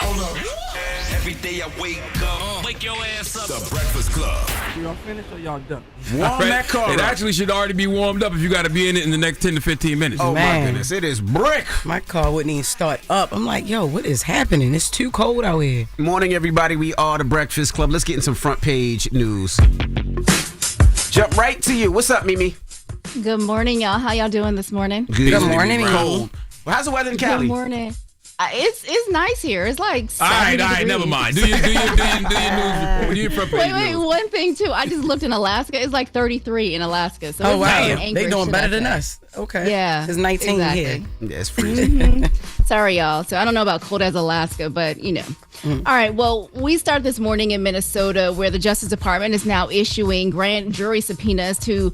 Every day I wake up, wake your ass up. The Breakfast Club. Y'all finished or y'all done? Warm that car It up. actually should already be warmed up if you got to be in it in the next 10 to 15 minutes. Oh, Man. my goodness. It is brick. My car wouldn't even start up. I'm like, yo, what is happening? It's too cold out here. Morning, everybody. We are the Breakfast Club. Let's get in some front page news. Jump right to you. What's up, Mimi? Good morning, y'all. How y'all doing this morning? Good morning, Mimi. Cold. Well, how's the weather in Cali? Good morning. It's nice here. It's like 70 All right, degrees. never mind. Do your news report. Do your front page Wait, news. one thing too. I just looked in Alaska. It's like 33 in Alaska. So Oh, it's wow. like in They Anchorage, doing should better I than say. us. Okay. Yeah, It's 19 exactly. here. Yeah, it's freezing. Sorry, y'all. So I don't know about cold as Alaska, but you know. All right. Well, we start this morning in Minnesota, where the Justice Department is now issuing grand jury subpoenas to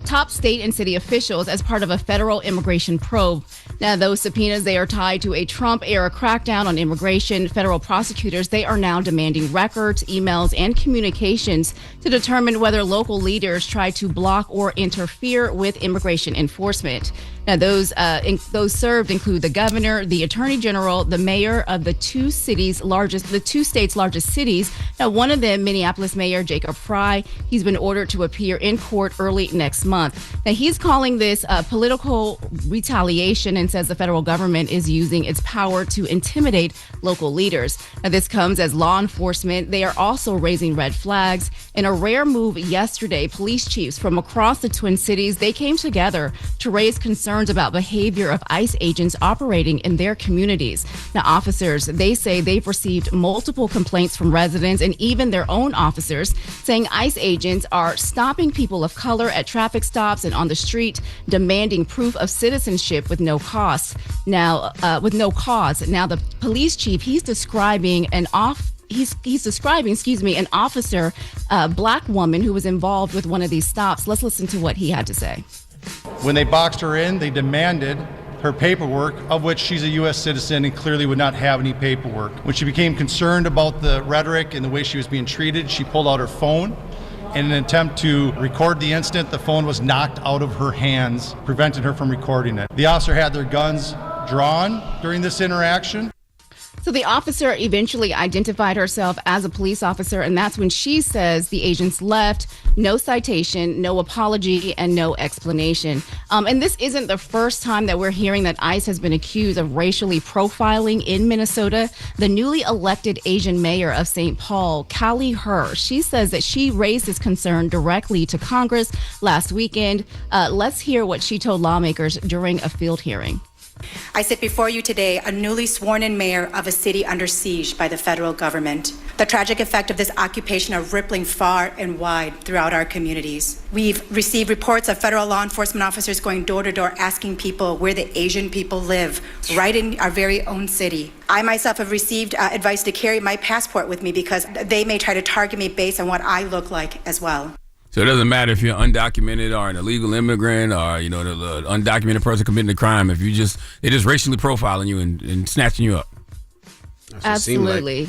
top state and city officials as part of a federal immigration probe. Now, those subpoenas, they are tied to a Trump-era crackdown on immigration. Federal prosecutors, they are now demanding records, emails, and communications to determine whether local leaders try to block or interfere with immigration enforcement. Now, those served include the governor, the attorney general, the mayor of the two states' largest cities. Now, one of them, Minneapolis Mayor Jacob Frey, he's been ordered to appear in court early next month. Now, he's calling this political retaliation and says the federal government is using its power to intimidate local leaders. Now, this comes as law enforcement, they are also raising red flags. In a rare move yesterday, police chiefs from across the Twin Cities, they came together to raise concerns about behavior of ICE agents operating in their communities. Now, officers, they say they've received multiple complaints from residents and even their own officers saying ICE agents are stopping people of color at traffic stops and on the street, demanding proof of citizenship with no cost. Now, Now, the police chief, he's describing an officer, a black woman who was involved with one of these stops. Let's listen to what he had to say. When they boxed her in, they demanded her paperwork, of which she's a U.S. citizen and clearly would not have any paperwork. When she became concerned about the rhetoric and the way she was being treated, she pulled out her phone. In an attempt to record the incident, the phone was knocked out of her hands, preventing her from recording it. The officer had their guns drawn during this interaction. So the officer eventually identified herself as a police officer, and that's when she says the agents left, no citation, no apology, and no explanation. And this isn't the first time that we're hearing that ICE has been accused of racially profiling in Minnesota. The newly elected Asian mayor of St. Paul, Callie Herr, she says that she raised this concern directly to Congress last weekend. Let's hear what she told lawmakers during a field hearing. I sit before you today, a newly sworn-in mayor of a city under siege by the federal government. The tragic effect of this occupation are rippling far and wide throughout our communities. We've received reports of federal law enforcement officers going door to door asking people where the Asian people live, right in our very own city. I myself have received advice to carry my passport with me because they may try to target me based on what I look like as well. So it doesn't matter if you're undocumented or an illegal immigrant or, the undocumented person committing a crime. If they're just racially profiling you and snatching you up. Absolutely.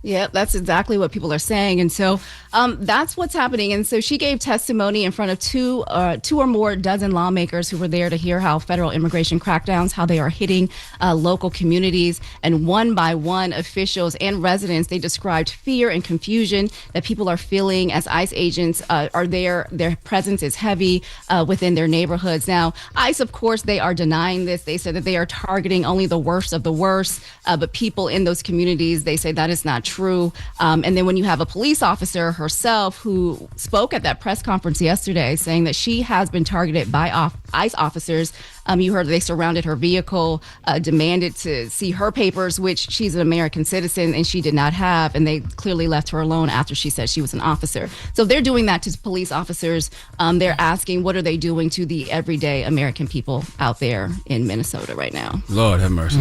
Yep, that's exactly what people are saying. And so that's what's happening. And so she gave testimony in front of two or more dozen lawmakers who were there to hear how federal immigration crackdowns, how they are hitting local communities. And one by one, officials and residents, they described fear and confusion that people are feeling as ICE agents are there. Their presence is heavy within their neighborhoods. Now, ICE, of course, they are denying this. They said that they are targeting only the worst of the worst. But people in those communities, they say that is not true. And then when you have a police officer herself who spoke at that press conference yesterday saying that she has been targeted by ICE officers. You heard they surrounded her vehicle, demanded to see her papers, which she's an American citizen and she did not have. And they clearly left her alone after she said she was an officer. So they're doing that to police officers. They're asking, what are they doing to the everyday American people out there in Minnesota right now? Lord have mercy.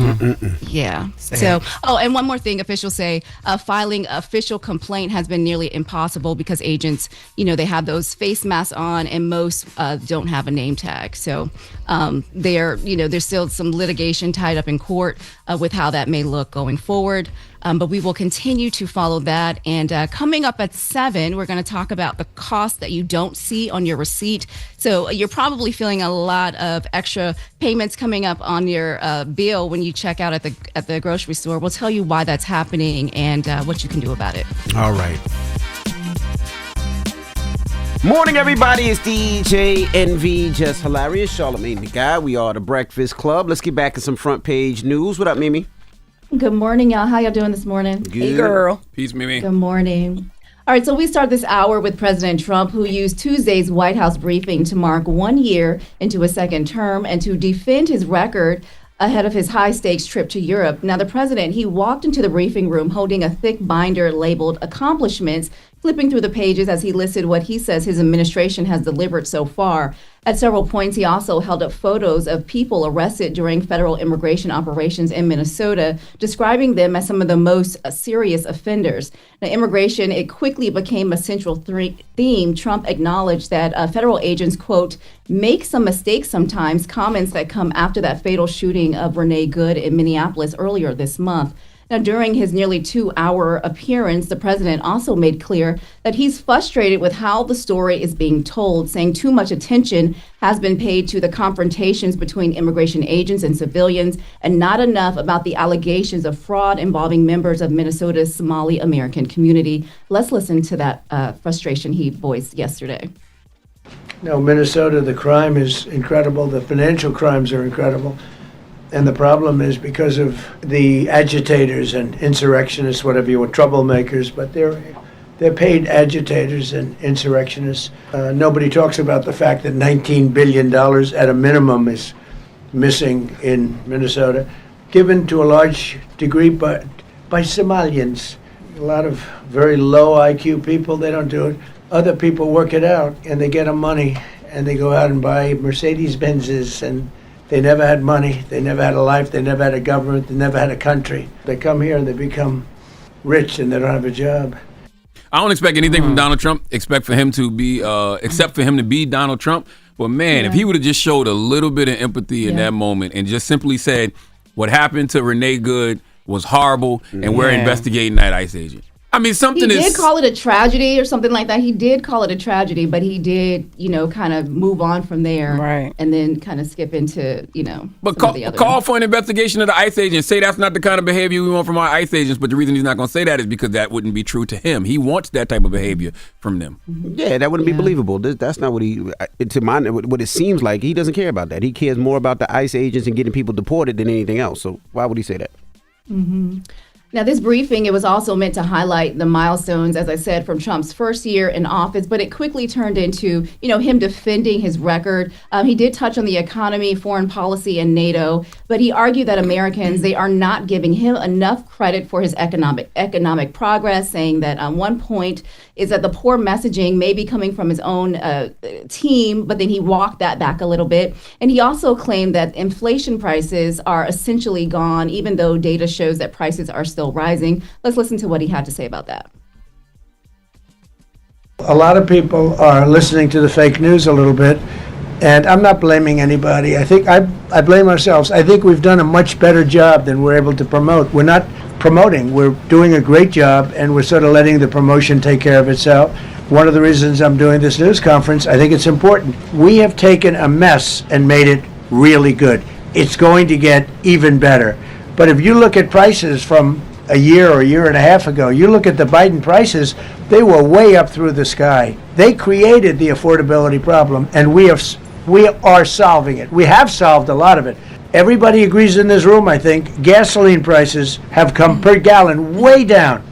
Yeah. So, and one more thing, officials say filing official complaint has been nearly impossible because agents, they have those face masks on and most don't have a name tag. So there's still some litigation tied up in court with how that may look going forward. But we will continue to follow that. And coming up at 7, we're going to talk about the cost that you don't see on your receipt. So you're probably feeling a lot of extra payments coming up on your bill when you check out at the grocery store. We'll tell you why that's happening and what you can do about it. All right. Morning, everybody. It's DJ NV, Jess Hilarious, Charlamagne the Guy. We are the Breakfast Club. Let's get back to some front page news. What up, Mimi? Good morning, y'all. How y'all doing this morning? Good. Hey, girl. Peace, Mimi. Good morning. All right, so we start this hour with President Trump, who used Tuesday's White House briefing to mark 1 year into a second term and to defend his record ahead of his high-stakes trip to Europe. Now, the president, he walked into the briefing room holding a thick binder labeled Accomplishments, flipping through the pages as he listed what he says his administration has delivered so far. At several points, he also held up photos of people arrested during federal immigration operations in Minnesota, describing them as some of the most serious offenders. Now, immigration, it quickly became a central theme. Trump acknowledged that federal agents, quote, make some mistakes sometimes, comments that come after that fatal shooting of Renee Good in Minneapolis earlier this month. Now, during his nearly 2-hour appearance, the president also made clear that he's frustrated with how the story is being told, saying too much attention has been paid to the confrontations between immigration agents and civilians and not enough about the allegations of fraud involving members of Minnesota's Somali American community. Let's listen to that frustration he voiced yesterday. No, Minnesota, the crime is incredible. The financial crimes are incredible. And the problem is because of the agitators and insurrectionists, whatever you want, troublemakers, but they're paid agitators and insurrectionists. Nobody talks about the fact that $19 billion at a minimum is missing in Minnesota, given to a large degree by Somalians. A lot of very low IQ people, they don't do it. Other people work it out, and they get them money, and they go out and buy Mercedes-Benzes, and they never had money, they never had a life, they never had a government, they never had a country. They come here and they become rich and they don't have a job. I don't expect anything from Donald Trump, except for him to be Donald Trump. But man, if he would have just showed a little bit of empathy in that moment and just simply said, what happened to Renee Good was horrible and we're investigating that ICE agent. I mean, He did call it a tragedy or something like that. He did call it a tragedy, but he did, kind of move on from there, right, and then kind of skip into, But call for an investigation of the ICE agent. Say that's not the kind of behavior we want from our ICE agents. But the reason he's not going to say that is because that wouldn't be true to him. He wants that type of behavior from them. Yeah, that wouldn't be believable. That's not what what it seems like. He doesn't care about that. He cares more about the ICE agents and getting people deported than anything else. So why would he say that? Mm-hmm. Now, this briefing, it was also meant to highlight the milestones, as I said, from Trump's first year in office, but it quickly turned into, him defending his record. He did touch on the economy, foreign policy, and NATO, but he argued that Americans, they are not giving him enough credit for his economic progress, saying that one point is that the poor messaging may be coming from his own team, but then he walked that back a little bit. And he also claimed that inflation prices are essentially gone, even though data shows that prices are still rising. Let's listen to what he had to say about that. A lot of people are listening to the fake news a little bit, and I'm not blaming anybody. I think I blame ourselves. I think we've done a much better job than we're able to promote. We're not promoting. We're doing a great job, and we're sort of letting the promotion take care of itself. One of the reasons I'm doing this news conference, I think it's important. We have taken a mess and made it really good. It's going to get even better. But if you look at prices from a year or a year and a half ago, you look at the Biden prices, they were way up through the sky. They created the affordability problem, and we are solving it. We have solved a lot of it. Everybody agrees in this room, I think, gasoline prices have come per gallon way down.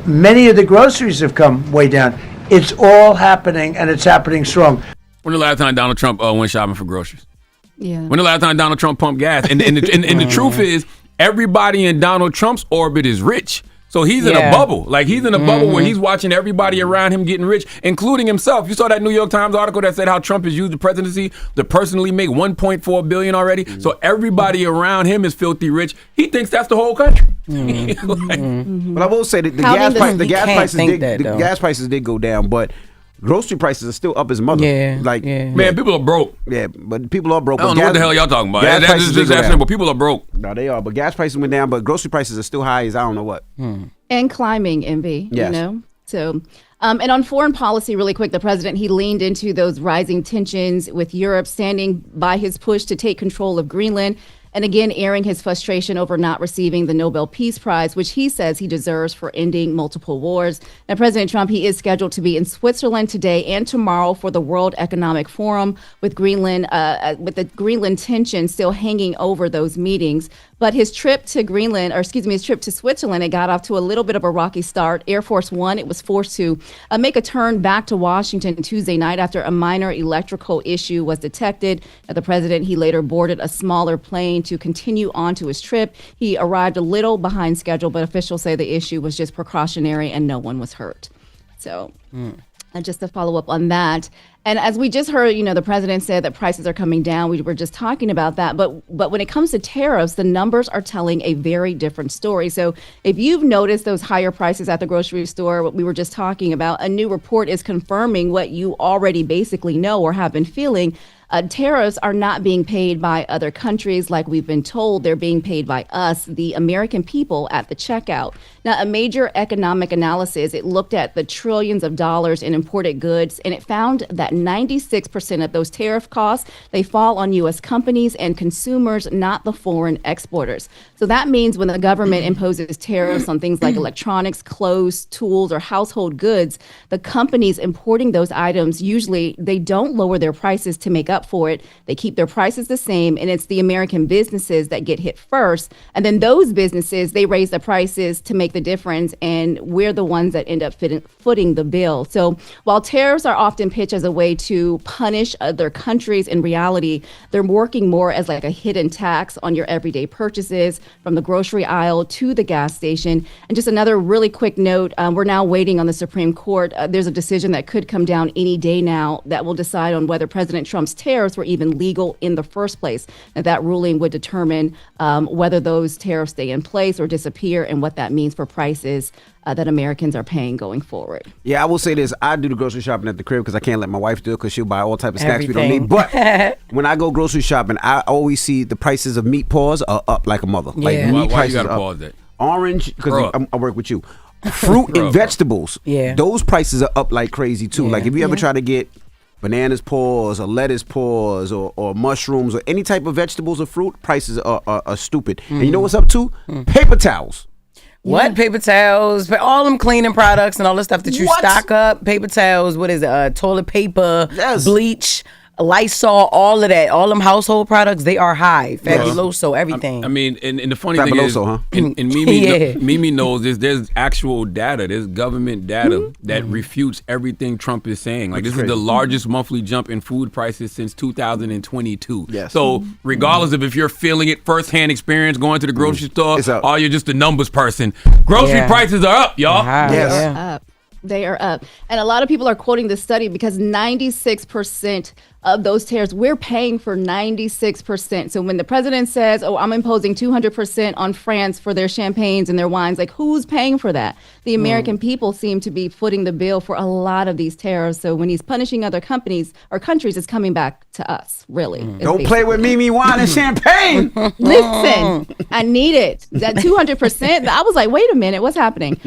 Many of the groceries have come way down. It's all happening, and it's happening strong. When the last time Donald Trump went shopping for groceries? Yeah. When the last time Donald Trump pumped gas? And the truth is, everybody in Donald Trump's orbit is rich. So he's in a bubble. Like, he's in a bubble where he's watching everybody around him getting rich, including himself. You saw that New York Times article that said how Trump has used the presidency to personally make $1.4 billion already. So everybody around him is filthy rich. He thinks that's the whole country. But I will say that the gas prices did go down. But Grocery prices are still up as mother. Man, people are broke. Yeah, but people are broke. I don't know what the hell y'all talking about. Gas prices That's just but people are broke. No, they are. But gas prices went down, but grocery prices are still high as I don't know what. And climbing, Envy. Yes. You know? So, and on foreign policy, really quick, the president, he leaned into those rising tensions with Europe, standing by his push to take control of Greenland. And again, airing his frustration over not receiving the Nobel Peace Prize, which he says he deserves for ending multiple wars. Now, President Trump, he is scheduled to be in Switzerland today and tomorrow for the World Economic Forum with Greenland, with the Greenland tension still hanging over those meetings. But his trip to his trip to Switzerland, it got off to a little bit of a rocky start. Air Force One, it was forced to make a turn back to Washington Tuesday night after a minor electrical issue was detected. The president, he later boarded a smaller plane to continue on to his trip. He arrived a little behind schedule, but officials say the issue was just precautionary and no one was hurt. So just to follow up on that. And as we just heard, the president said that prices are coming down. We were just talking about that. But when it comes to tariffs, the numbers are telling a very different story. So if you've noticed those higher prices at the grocery store, what we were just talking about, a new report is confirming what you already basically know or have been feeling. Tariffs are not being paid by other countries like we've been told. They're being paid by us, the American people, at the checkout. Now, a major economic analysis, it looked at the trillions of dollars in imported goods, and it found that 96% of those tariff costs, they fall on U.S. companies and consumers, not the foreign exporters. So that means when the government imposes tariffs on things like electronics, clothes, tools, or household goods, the companies importing those items, usually they don't lower their prices to make up for it. They keep their prices the same, and it's the American businesses that get hit first. And then those businesses, they raise the prices to make the difference, and we're the ones that end up footing the bill. So while tariffs are often pitched as a way to punish other countries, in reality, they're working more as like a hidden tax on your everyday purchases, from the grocery aisle to the gas station. And just another really quick note, we're now waiting on the Supreme Court. There's a decision that could come down any day now that will decide on whether President Trump's tariffs were even legal in the first place. And that ruling would determine whether those tariffs stay in place or disappear, and what that means for prices that Americans are paying going forward. Yeah, I will say this. I do the grocery shopping at the crib because I can't let my wife do it because she'll buy all type of snacks we don't need. But when I go grocery shopping, I always see the prices of meat paws are up like a mother. Yeah. Like meat why prices you gotta up. pause that? Orange, because I work with you. Fruit and vegetables, those prices are up like crazy too. Like if you ever try to get bananas paws or lettuce paws or mushrooms or any type of vegetables or fruit, prices are stupid. And you know what's up too? Paper towels. What? Paper towels, all them cleaning products and all the stuff that you stock up. Paper towels, what is it? Toilet paper, bleach, Lysol, all of that, all them household products, they are high. Fabuloso, everything. I mean, and the funny thing is, and Mimi knows this, there's actual data, there's government data that refutes everything Trump is saying. Like, this is the largest monthly jump in food prices since 2022. Yes. So regardless of if you're feeling it, firsthand experience, going to the grocery store, or you're just a numbers person, grocery prices are up, y'all. They're up. They are up. And a lot of people are quoting this study because 96% of those tariffs, we're paying for 96%. So when the president says, I'm imposing 200% on France for their champagnes and their wines, like, who's paying for that? The American people seem to be footing the bill for a lot of these tariffs. So when he's punishing other companies or countries, it's coming back to us, really. Don't play with Mimi wine and champagne. Listen, I need it. That 200%, I was like, wait a minute, what's happening?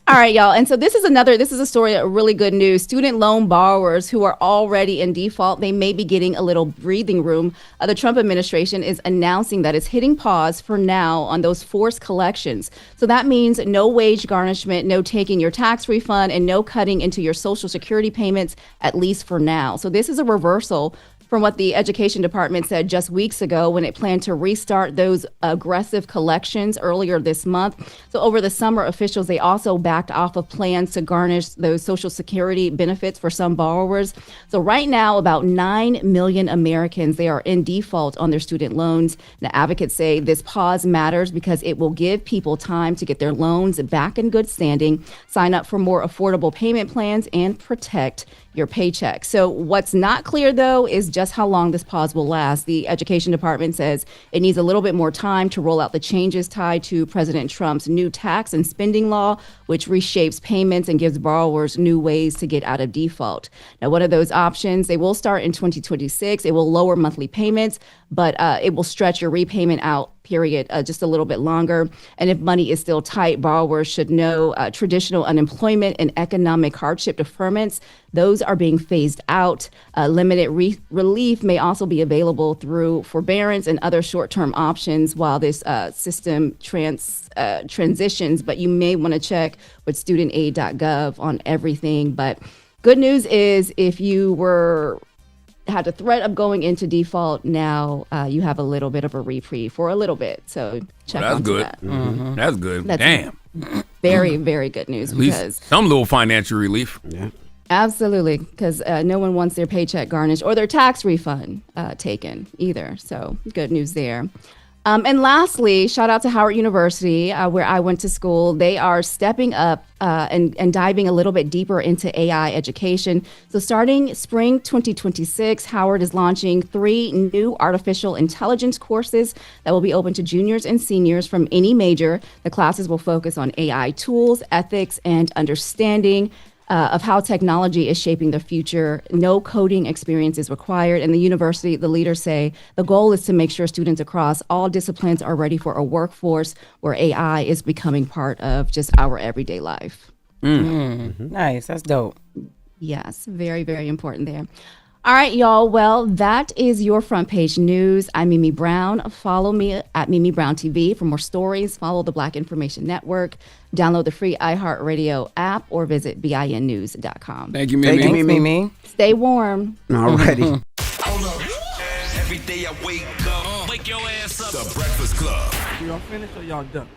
All right, y'all. And so this is a story of really good news. Student loan borrowers who are already in default, they may be getting a little breathing room. The Trump administration is announcing that it's hitting pause for now on those forced collections. So that means no wage garnishment, no taking your tax refund, and no cutting into your Social Security payments, at least for now. So this is a reversal from what the Education Department said just weeks ago when it planned to restart those aggressive collections earlier this month. So over the summer, officials, they also backed off of plans to garnish those Social Security benefits for some borrowers. So right now, about 9 million Americans, they are in default on their student loans. Now, advocates say this pause matters because it will give people time to get their loans back in good standing, sign up for more affordable payment plans, and protect your paycheck. So what's not clear, though, is just how long this pause will last. The Education Department says it needs a little bit more time to roll out the changes tied to President Trump's new tax and spending law, which reshapes payments and gives borrowers new ways to get out of default. Now, one of those options, they will start in 2026. It will lower monthly payments, but it will stretch your repayment out period just a little bit longer. And if money is still tight, borrowers should know traditional unemployment and economic hardship deferments. Those are being phased out. Limited relief may also be available through forbearance and other short-term options while this system transitions. But you may want to check with studentaid.gov on everything. But good news is if you had the threat of going into default, now you have a little bit of a reprieve for a little bit. So check that's onto good. that. Mm-hmm. That's good. That's Damn. Very, very good news. At least some little financial relief. Yeah. Absolutely, because no one wants their paycheck garnished or their tax refund taken either. So good news there. And lastly, shout out to Howard University, where I went to school. They are stepping up and diving a little bit deeper into AI education. So starting spring 2026, Howard is launching 3 new artificial intelligence courses that will be open to juniors and seniors from any major. The classes will focus on AI tools, ethics, and understanding of how technology is shaping the future. No coding experience is required. And the university, the leaders say, the goal is to make sure students across all disciplines are ready for a workforce where AI is becoming part of just our everyday life. Nice. That's dope. Yes, very, very important there. All right, y'all. Well, that is your front page news. I'm Mimi Brown. Follow me at Mimi Brown TV for more stories. Follow the Black Information Network. Download the free iHeartRadio app or visit BINnews.com. Thank you, Mimi. Thanks, Mimi. Stay warm. Alrighty. Hold up. Every day I wake up, wake your ass up. The Breakfast Club. Y'all finished or y'all done?